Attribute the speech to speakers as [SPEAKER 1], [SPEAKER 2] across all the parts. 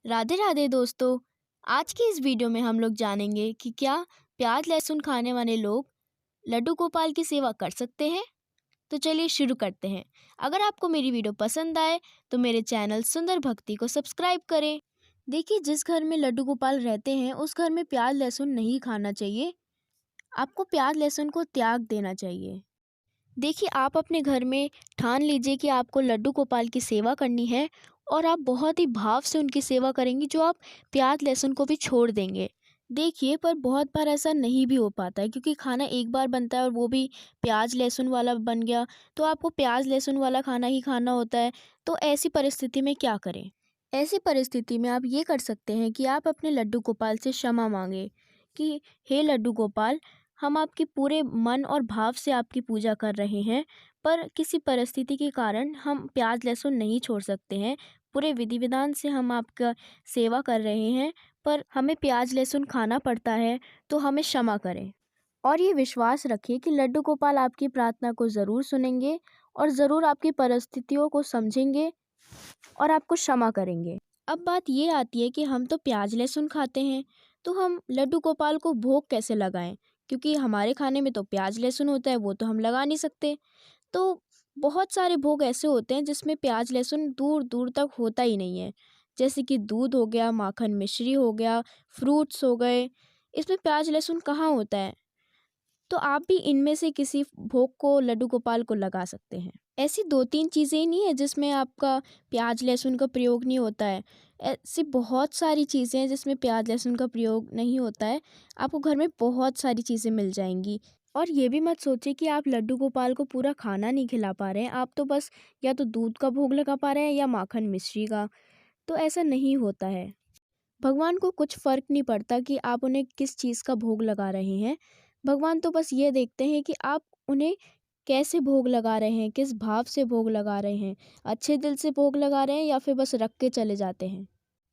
[SPEAKER 1] राधे राधे दोस्तों। आज की इस वीडियो में हम लोग जानेंगे कि क्या प्याज लहसुन खाने वाले लोग लड्डू गोपाल की सेवा कर सकते हैं। तो चलिए शुरू करते हैं। अगर आपको मेरी वीडियो पसंद आए तो मेरे चैनल सुंदर भक्ति को सब्सक्राइब करें। देखिए, जिस घर में लड्डू गोपाल रहते हैं उस घर में प्याज लहसुन नहीं खाना चाहिए। आपको प्याज लहसुन को त्याग देना चाहिए। देखिए, आप अपने घर में ठान लीजिए कि आपको लड्डू गोपाल की सेवा करनी है और आप बहुत ही भाव से उनकी सेवा करेंगी, जो आप प्याज लहसुन को भी छोड़ देंगे। देखिए, पर बहुत बार ऐसा नहीं भी हो पाता है, क्योंकि खाना एक बार बनता है और वो भी प्याज लहसुन वाला बन गया, तो आपको प्याज लहसुन वाला खाना ही खाना होता है। तो ऐसी परिस्थिति में क्या करें? ऐसी परिस्थिति में आप ये कर सकते हैं कि आप अपने लड्डू गोपाल से क्षमा मांगे कि हे लड्डू गोपाल, हम आपके पूरे मन और भाव से आपकी पूजा कर रहे हैं, पर किसी परिस्थिति के कारण हम प्याज लहसुन नहीं छोड़ सकते हैं। पूरे विधि विधान से हम आपका सेवा कर रहे हैं, पर हमें प्याज लहसुन खाना पड़ता है, तो हमें क्षमा करें। और ये विश्वास रखिए कि लड्डू गोपाल आपकी प्रार्थना को ज़रूर सुनेंगे और ज़रूर आपकी परिस्थितियों को समझेंगे और आपको क्षमा करेंगे। अब बात ये आती है कि हम तो प्याज लहसुन खाते हैं, तो हम लड्डू गोपाल को भोग कैसे लगाएं? क्योंकि हमारे खाने में तो प्याज लहसुन होता है, वो तो हम लगा नहीं सकते। तो बहुत सारे भोग ऐसे होते हैं जिसमें प्याज लहसुन दूर दूर तक होता ही नहीं है। जैसे कि दूध हो गया, माखन मिश्री हो गया, फ्रूट्स हो गए, इसमें प्याज लहसुन कहाँ होता है? तो आप भी इनमें से किसी भोग को लड्डू गोपाल को लगा सकते हैं। ऐसी 2-3 चीज़ें ही नहीं है जिसमें आपका प्याज लहसुन का प्रयोग नहीं होता है। ऐसी बहुत सारी चीज़ें हैं जिसमें प्याज लहसुन का प्रयोग नहीं होता है। आपको घर में बहुत सारी चीज़ें मिल जाएँगी। और ये भी मत सोचिए कि आप लड्डू गोपाल को पूरा खाना नहीं खिला पा रहे हैं। आप तो बस या तो दूध का भोग लगा पा रहे हैं या माखन मिश्री का। तो ऐसा नहीं होता है। भगवान को कुछ फ़र्क नहीं पड़ता कि आप उन्हें किस चीज़ का भोग लगा रहे हैं। भगवान तो बस ये देखते हैं कि आप उन्हें कैसे भोग लगा रहे हैं, किस भाव से भोग लगा रहे हैं। अच्छे दिल से भोग लगा रहे हैं या फिर बस रख के चले जाते हैं।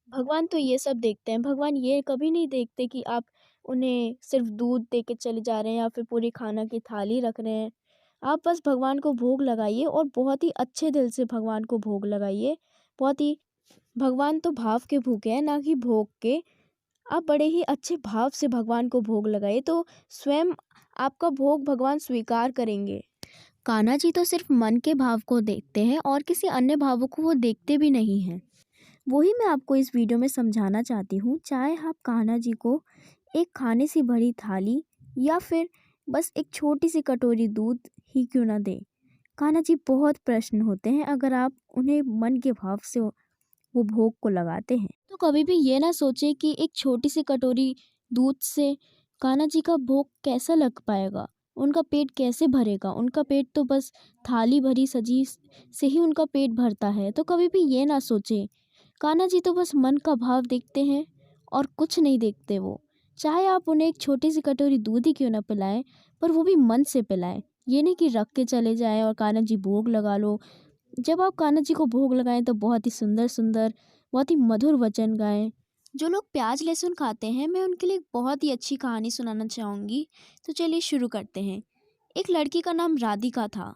[SPEAKER 1] भगवान तो ये सब देखते हैं। भगवान ये कभी नहीं देखते कि आप उन्हें सिर्फ़ दूध दे के चले जा रहे हैं या फिर पूरी खाना की थाली रख रहे हैं। आप बस भगवान को भोग लगाइए और बहुत ही अच्छे दिल से भगवान को भोग लगाइए। बहुत ही भगवान तो भाव के भूखे हैं, ना कि भोग के। आप बड़े ही अच्छे भाव से भगवान को भोग लगाइए, तो स्वयं आपका भोग भगवान स्वीकार करेंगे। कान्हा जी तो सिर्फ मन के भाव को देखते हैं और किसी अन्य भावों को वो देखते भी नहीं हैं। वही मैं आपको इस वीडियो में समझाना चाहती हूँ। चाहे आप कान्हा जी को एक खाने से भरी थाली या फिर बस एक छोटी सी कटोरी दूध ही क्यों ना दें, कान्हा जी बहुत प्रसन्न होते हैं अगर आप उन्हें मन के भाव से वो भोग को लगाते हैं। तो कभी भी ये ना सोचे कि एक छोटी सी कटोरी दूध से कान्हा जी का भोग कैसा लग पाएगा, उनका पेट कैसे भरेगा। उनका पेट तो बस थाली भरी सजी से ही उनका पेट भरता है। तो कभी भी ये ना सोचे। कान्हा जी तो बस मन का भाव देखते हैं और कुछ नहीं देखते वो। चाहे आप उन्हें एक छोटी सी कटोरी दूध ही क्यों ना पिलाएं, पर वो भी मन से पिलाएं। ये नहीं कि रख के चले जाएं और कान्हा जी भोग लगा लो। जब आप कान्हा जी को भोग लगाएं तो बहुत ही सुंदर सुंदर, बहुत ही मधुर वचन गाएं। जो लोग प्याज लहसुन खाते हैं, मैं उनके लिए एक बहुत ही अच्छी कहानी सुनाना चाहूँगी। तो चलिए शुरू करते हैं। एक लड़की का नाम राधिका था।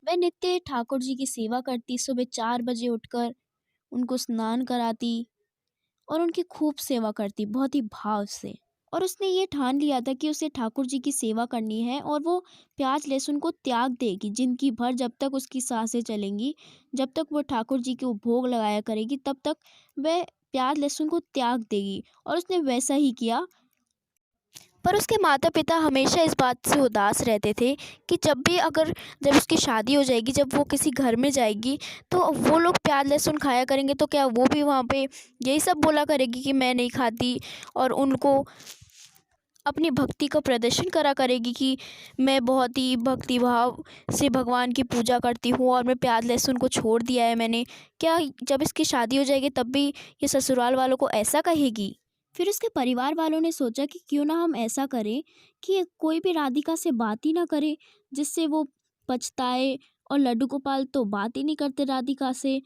[SPEAKER 1] वह नित्य ठाकुर जी की सेवा करती, सुबह 4 बजे उठकर उनको स्नान कराती और उनकी खूब सेवा करती, बहुत ही भाव से। और उसने ये ठान लिया था कि उसे ठाकुर जी की सेवा करनी है और वो प्याज लहसुन को त्याग देगी जिंदगी भर। जब तक उसकी सांसें चलेंगी, जब तक वो ठाकुर जी को भोग लगाया करेगी, तब तक वह प्याज लहसुन को त्याग देगी। और उसने वैसा ही किया। पर उसके माता पिता हमेशा इस बात से उदास रहते थे कि जब उसकी शादी हो जाएगी, जब वो किसी घर में जाएगी, तो वो लोग प्याज लहसुन खाया करेंगे, तो क्या वो भी वहाँ पे यही सब बोला करेगी कि मैं नहीं खाती, और उनको अपनी भक्ति का प्रदर्शन करा करेगी कि मैं बहुत ही भक्ति भाव से भगवान की पूजा करती हूँ और मैं प्याज लहसुन को छोड़ दिया है मैंने। क्या जब इसकी शादी हो जाएगी तब भी ये ससुराल वालों को ऐसा कहेगी? फिर उसके परिवार वालों ने सोचा कि क्यों ना हम ऐसा करें कि कोई भी राधिका से बात ही ना करे, जिससे वो पछताए। और लड्डू गोपाल तो बात ही नहीं करते राधिका से,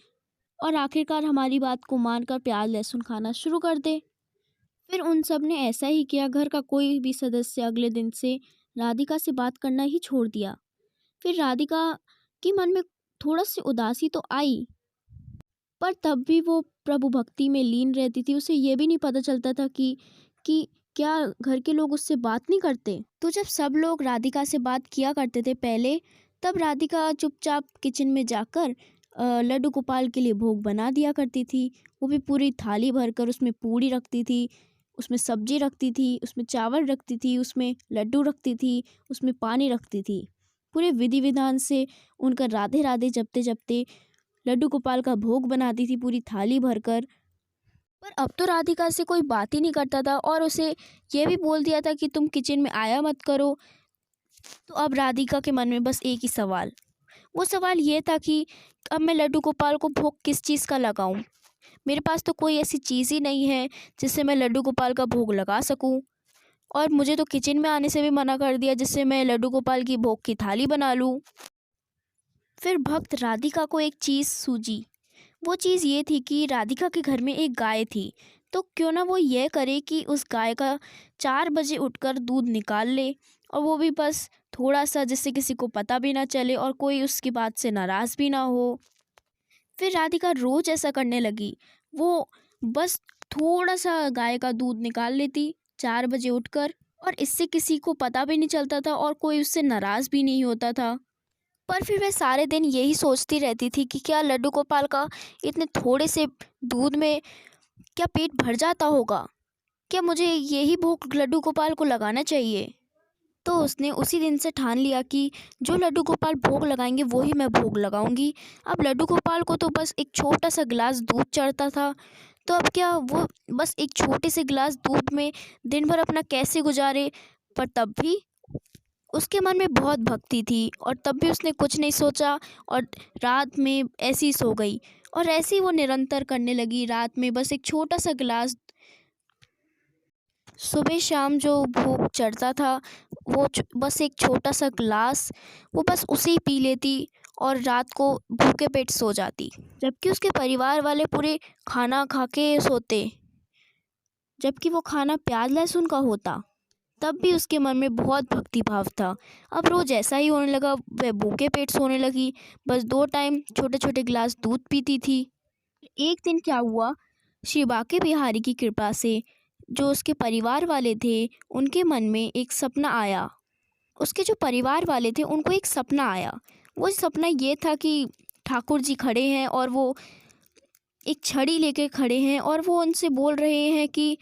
[SPEAKER 1] और आखिरकार हमारी बात को मानकर प्याज लहसुन खाना शुरू कर दे। फिर उन सब ने ऐसा ही किया। घर का कोई भी सदस्य अगले दिन से राधिका से बात करना ही छोड़ दिया। फिर राधिका के मन में थोड़ा सी उदासी तो आई, पर तब भी वो प्रभु भक्ति में लीन रहती थी। उसे ये भी नहीं पता चलता था कि क्या घर के लोग उससे बात नहीं करते। तो जब सब लोग राधिका से बात किया करते थे पहले, तब राधिका चुपचाप किचन में जाकर लड्डू गोपाल के लिए भोग बना दिया करती थी। वो भी पूरी थाली भरकर, उसमें पूड़ी रखती थी, उसमें सब्जी रखती थी, उसमें चावल रखती थी, उसमें लड्डू रखती थी, उसमें पानी रखती थी। पूरे विधि विधान से उनका राधे राधे जपते जपते लड्डू गोपाल का भोग बनाती थी पूरी थाली भरकर। पर अब तो राधिका से कोई बात ही नहीं करता था और उसे ये भी बोल दिया था कि तुम किचन में आया मत करो। तो अब राधिका के मन में बस एक ही सवाल, वो सवाल ये था कि अब मैं लड्डू गोपाल को भोग किस चीज़ का लगाऊं। मेरे पास तो कोई ऐसी चीज़ ही नहीं है जिससे मैं लड्डू गोपाल का भोग लगा सकूं, और मुझे तो किचन में आने से भी मना कर दिया जिससे मैं लड्डू गोपाल की भोग की थाली बना लूं। फिर भक्त राधिका को एक चीज़ सूझी। वो चीज़ ये थी कि राधिका के घर में एक गाय थी, तो क्यों ना वो ये करे कि उस गाय का 4 बजे उठकर दूध निकाल ले, और वो भी बस थोड़ा सा, जिससे किसी को पता भी ना चले और कोई उसकी बात से नाराज़ भी ना हो। फिर राधिका रोज़ ऐसा करने लगी। वो बस थोड़ा सा गाय का दूध निकाल लेती 4 बजे उठकर, और इससे किसी को पता भी नहीं चलता था और कोई उससे नाराज़ भी नहीं होता था। पर फिर वह सारे दिन यही सोचती रहती थी कि क्या लड्डू गोपाल का इतने थोड़े से दूध में क्या पेट भर जाता होगा? क्या मुझे यही भोग लड्डू गोपाल को लगाना चाहिए? तो उसने उसी दिन से ठान लिया कि जो लड्डू गोपाल भोग लगाएंगे वो ही मैं भोग लगाऊंगी। अब लड्डू गोपाल को तो बस एक छोटा सा गिलास दूध चढ़ता था, तो अब क्या वो बस एक छोटे से गिलास दूध में दिन भर अपना कैसे गुजारे। पर तब भी उसके मन में बहुत भक्ति थी, और तब भी उसने कुछ नहीं सोचा और रात में ऐसे ही सो गई। और ऐसे ही वो निरंतर करने लगी। रात में बस एक छोटा सा गिलास, सुबह शाम जो भोग चढ़ता था वो बस एक छोटा सा गिलास, वो बस उसे ही पी लेती और रात को भूखे पेट सो जाती। जबकि उसके परिवार वाले पूरे खाना खा के सोते, जबकि वो खाना प्याज लहसुन का होता। तब भी उसके मन में बहुत भक्ति भाव था। अब रोज़ ऐसा ही होने लगा, वह भूखे पेट सोने लगी। बस 2 टाइम छोटे छोटे गिलास दूध पीती थी। एक दिन क्या हुआ, श्री बांके बिहारी की कृपा से जो उसके परिवार वाले थे उनके मन में एक सपना आया। उसके जो परिवार वाले थे उनको एक सपना आया। वो सपना ये था कि ठाकुर जी खड़े हैं और वो एक छड़ी लेके खड़े हैं, और वो उनसे बोल रहे हैं कि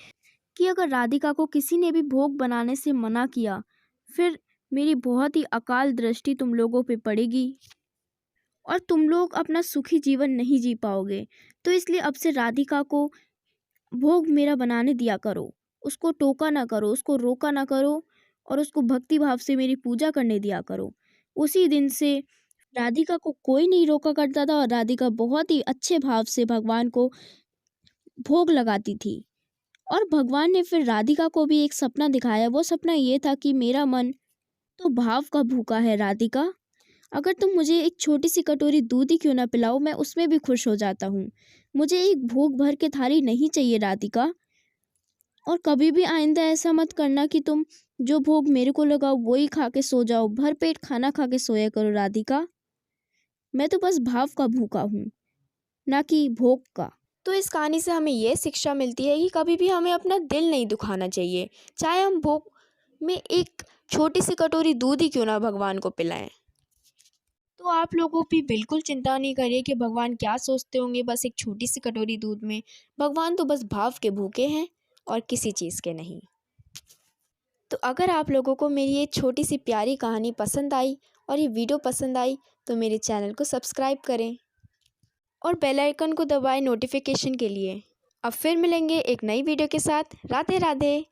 [SPEAKER 1] अगर राधिका को किसी ने भी भोग बनाने से मना किया, फिर मेरी बहुत ही अकाल दृष्टि तुम लोगों पे पड़ेगी और तुम लोग अपना सुखी जीवन नहीं जी पाओगे। तो इसलिए अब से राधिका को भोग मेरा बनाने दिया करो, उसको टोका ना करो, उसको रोका ना करो, और उसको भक्ति भाव से मेरी पूजा करने दिया करो। उसी दिन से राधिका को कोई नहीं रोका करता था और राधिका बहुत ही अच्छे भाव से भगवान को भोग लगाती थी। और भगवान ने फिर राधिका को भी एक सपना दिखाया। वो सपना ये था कि मेरा मन तो भाव का भूखा है राधिका, अगर तुम मुझे एक छोटी सी कटोरी दूध ही क्यों ना पिलाओ, मैं उसमें भी खुश हो जाता हूँ। मुझे एक भोग भर के थाली नहीं चाहिए राधिका, और कभी भी आइंदा ऐसा मत करना कि तुम जो भोग मेरे को लगाओ वो ही खा के सो जाओ। भर पेट खाना खा के सोया करो राधिका। मैं तो बस भाव का भूखा हूँ, ना कि भोग का।
[SPEAKER 2] तो इस कहानी से हमें ये शिक्षा मिलती है कि कभी भी हमें अपना दिल नहीं दुखाना चाहिए, चाहे हम भोग में एक छोटी सी कटोरी दूध ही क्यों ना भगवान को पिलाएं। तो आप लोगों भी बिल्कुल चिंता नहीं करिए कि भगवान क्या सोचते होंगे बस एक छोटी सी कटोरी दूध में। भगवान तो बस भाव के भूखे हैं और किसी चीज़ के नहीं। तो अगर आप लोगों को मेरी ये छोटी सी प्यारी कहानी पसंद आई और ये वीडियो पसंद आई तो मेरे चैनल को सब्सक्राइब करें और बेल आइकन को दबाएं नोटिफिकेशन के लिए। अब फिर मिलेंगे एक नई वीडियो के साथ। राधे राधे।